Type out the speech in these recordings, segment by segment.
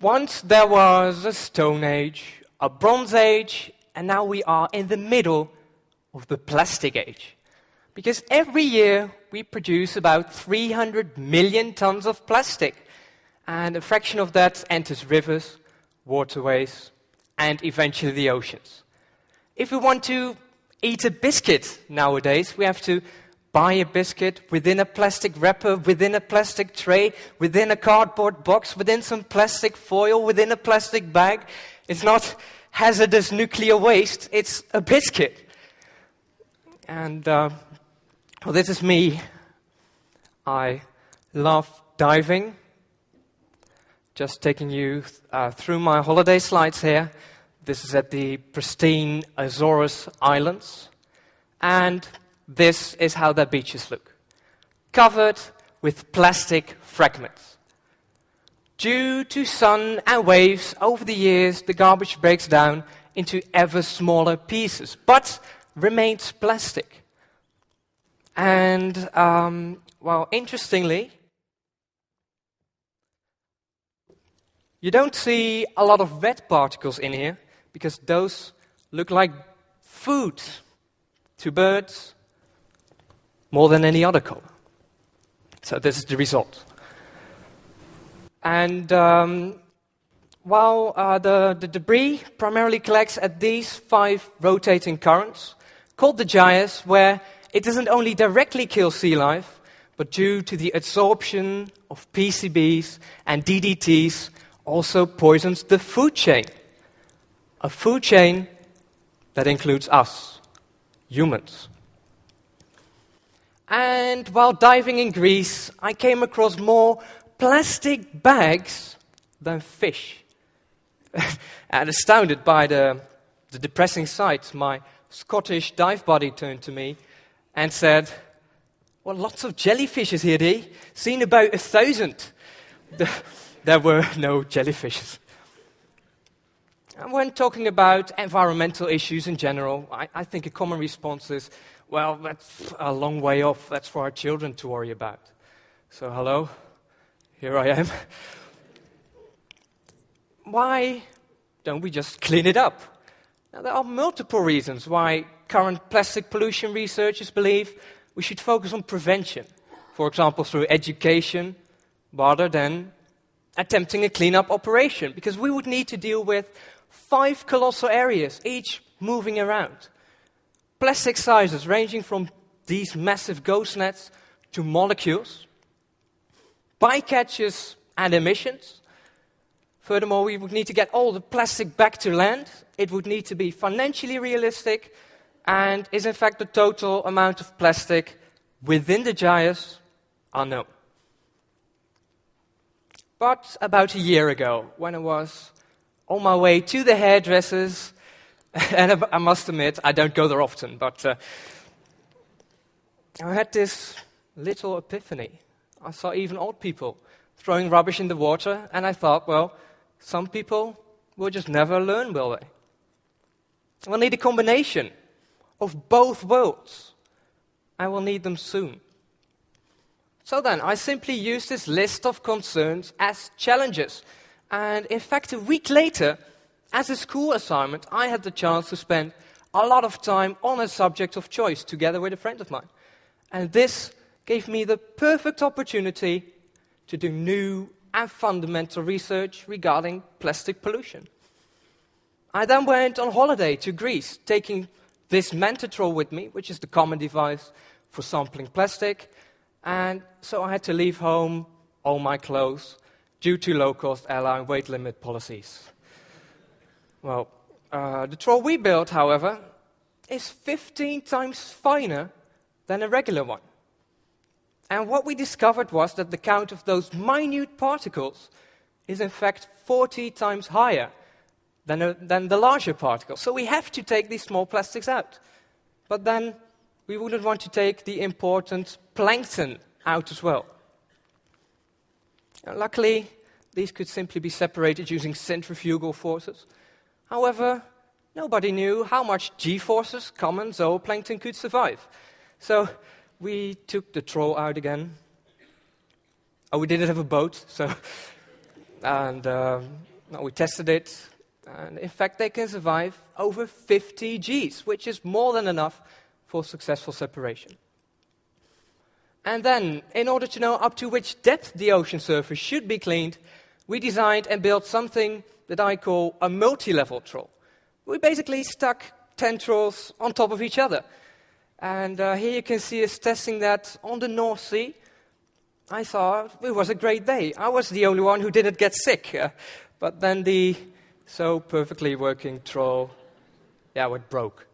Once there was a Stone Age, a Bronze Age, and now we are in the middle of the Plastic Age. Because every year we produce about 300 million tons of plastic, and a fraction of that enters rivers, waterways, and eventually the oceans. If we want to eat a biscuit nowadays, we have to buy a biscuit within a plastic wrapper, within a plastic tray, within a cardboard box, within some plastic foil, within a plastic bag. It's not hazardous nuclear waste, it's a biscuit. And well, this is me. I love diving. Just taking you through my holiday slides here. This is at the pristine Azores Islands. And this is how their beaches look. Covered with plastic fragments. Due to sun and waves, over the years, the garbage breaks down into ever smaller pieces, but remains plastic. And, well, interestingly, you don't see a lot of red particles in here, because those look like food to birds more than any other color. So this is the result. And while the debris primarily collects at these 5 rotating currents, called the gyres, where it doesn't only directly kill sea life, but due to the absorption of PCBs and DDTs, also poisons the food chain. A food chain that includes us, humans. And while diving in Greece, I came across more plastic bags than fish. And astounded by the depressing sight, my Scottish dive buddy turned to me and said, "Well, lots of jellyfishes here, Dee. Seen about 1,000. There were no jellyfishes. And when talking about environmental issues in general, I think a common response is, well, that's a long way off. That's for our children to worry about. So, hello, here I am. Why don't we just clean it up? Now, there are multiple reasons why current plastic pollution researchers believe we should focus on prevention. For example, through education, rather than attempting a cleanup operation, because we would need to deal with 5 colossal areas, each moving around. Plastic sizes ranging from these massive ghost nets to molecules, bycatches and emissions. Furthermore, we would need to get all the plastic back to land. It would need to be financially realistic and is in fact the total amount of plastic within the gyres unknown. But about a year ago, when I was on my way to the hairdressers, and I must admit, I don't go there often, but I had this little epiphany. I saw even old people throwing rubbish in the water, and I thought, well, some people will just never learn, will they? We'll need a combination of both worlds. I will need them soon. So then, I simply used this list of concerns as challenges. And in fact, a week later, as a school assignment, I had the chance to spend a lot of time on a subject of choice together with a friend of mine. And this gave me the perfect opportunity to do new and fundamental research regarding plastic pollution. I then went on holiday to Greece, taking this Mentor with me, which is the common device for sampling plastic. And so I had to leave home all my clothes due to low-cost airline weight limit policies. Well, the troll we built, however, is 15 times finer than a regular one. And what we discovered was that the count of those minute particles is in fact 40 times higher than the larger particles. So we have to take these small plastics out. But then we wouldn't want to take the important plankton out as well. And luckily, these could simply be separated using centrifugal forces. However, nobody knew how much G-forces common zooplankton could survive. So we took the troll out again. Oh, we didn't have a boat, so... And Now, we tested it, and in fact, they can survive over 50 Gs, which is more than enough for successful separation. And then, in order to know up to which depth the ocean surface should be cleaned, we designed and built something that I call a multi-level troll. We basically stuck 10 trolls on top of each other. And here you can see us testing that on the North Sea. I thought it was a great day. I was the only one who didn't get sick. But then the so perfectly working troll, it broke.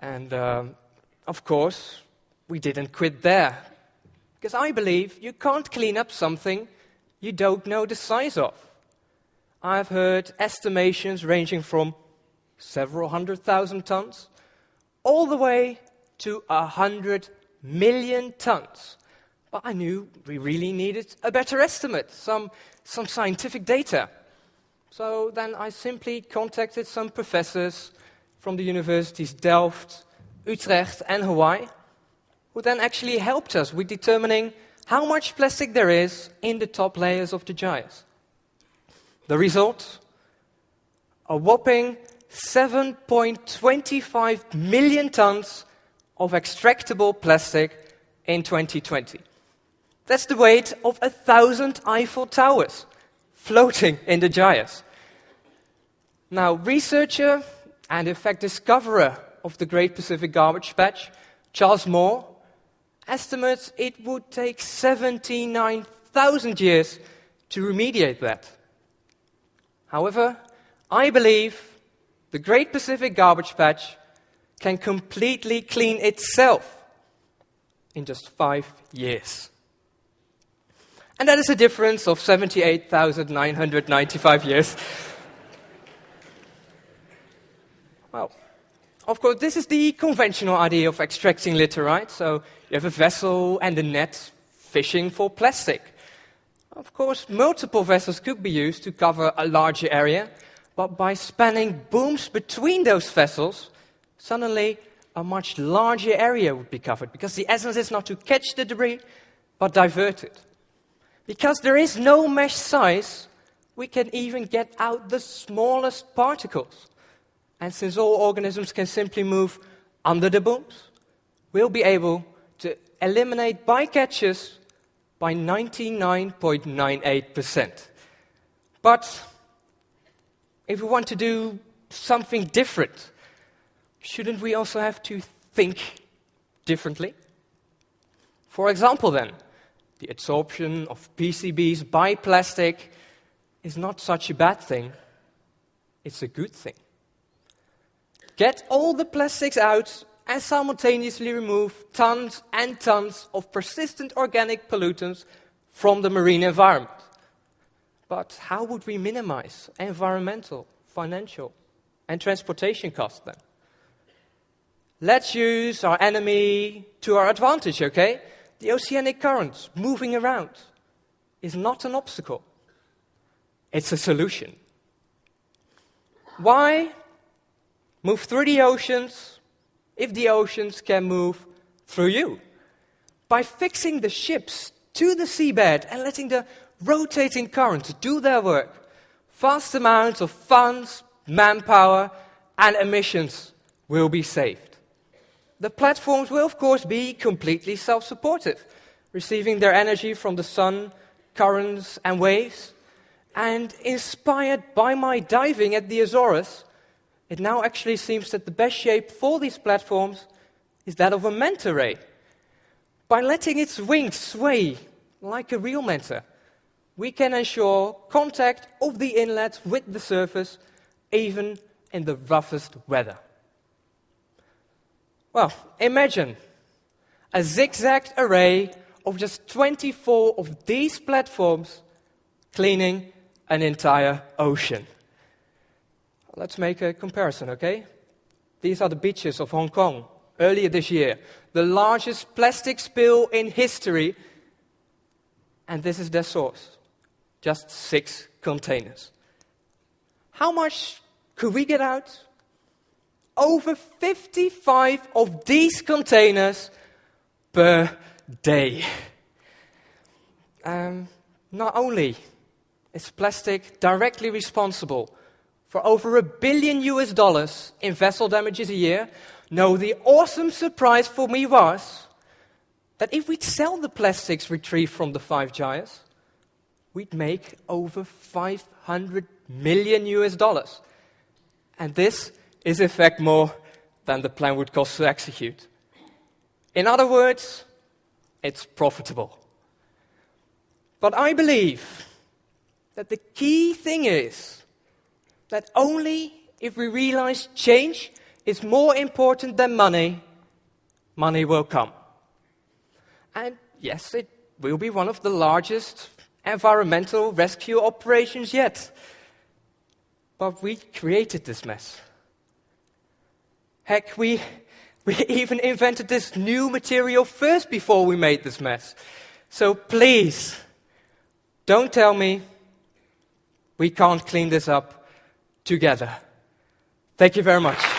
And of course, we didn't quit there. Because I believe you can't clean up something you don't know the size of. I've heard estimations ranging from several 100,000 tons all the way to 100 million tons. But I knew we really needed a better estimate, some scientific data. So then I simply contacted some professors from the universities Delft, Utrecht and Hawaii, who then actually helped us with determining how much plastic there is in the top layers of the gyres. The result? A whopping 7.25 million tons of extractable plastic in 2020. That's the weight of 1,000 Eiffel Towers floating in the gyres. Now, researcher and in fact discoverer of the Great Pacific Garbage Patch, Charles Moore, estimates it would take 79,000 years to remediate that. However, I believe the Great Pacific Garbage Patch can completely clean itself in just 5 years. And that is a difference of 78,995 years. Well, of course, this is the conventional idea of extracting litter, right? So you have a vessel and a net fishing for plastic. Of course, multiple vessels could be used to cover a larger area, but by spanning booms between those vessels, suddenly a much larger area would be covered, because the essence is not to catch the debris, but divert it. Because there is no mesh size, we can even get out the smallest particles. And since all organisms can simply move under the booms, we'll be able to eliminate bycatches by 99.98%. But if we want to do something different, shouldn't we also have to think differently? For example, then, the adsorption of PCBs by plastic is not such a bad thing. It's a good thing. Get all the plastics out and simultaneously remove tons and tons of persistent organic pollutants from the marine environment. But how would we minimize environmental, financial, and transportation costs then? Let's use our enemy to our advantage, okay? The oceanic currents moving around is not an obstacle. It's a solution. Why move through the oceans if the oceans can move through you? By fixing the ships to the seabed and letting the rotating currents do their work, vast amounts of funds, manpower, and emissions will be saved. The platforms will, of course, be completely self-supportive, receiving their energy from the sun, currents, and waves. And inspired by my diving at the Azores, it now actually seems that the best shape for these platforms is that of a manta ray. By letting its wings sway like a real manta, we can ensure contact of the inlet with the surface, even in the roughest weather. Well, imagine a zigzagged array of just 24 of these platforms cleaning an entire ocean. Let's make a comparison, okay? These are the beaches of Hong Kong earlier this year, the largest plastic spill in history, and this is their source, just 6 containers. How much could we get out? Over 55 of these containers per day. Not only is plastic directly responsible for over $1 billion in vessel damages a year? No, the awesome surprise for me was that if we'd sell the plastics retrieved from the 5 gyres, we'd make over $500 million. And this is in fact more than the plan would cost to execute. In other words, it's profitable. But I believe that the key thing is that only if we realize change is more important than money, money will come. And yes, it will be one of the largest environmental rescue operations yet. But we created this mess. Heck, we even invented this new material first before we made this mess. So please, don't tell me we can't clean this up together. Thank you very much.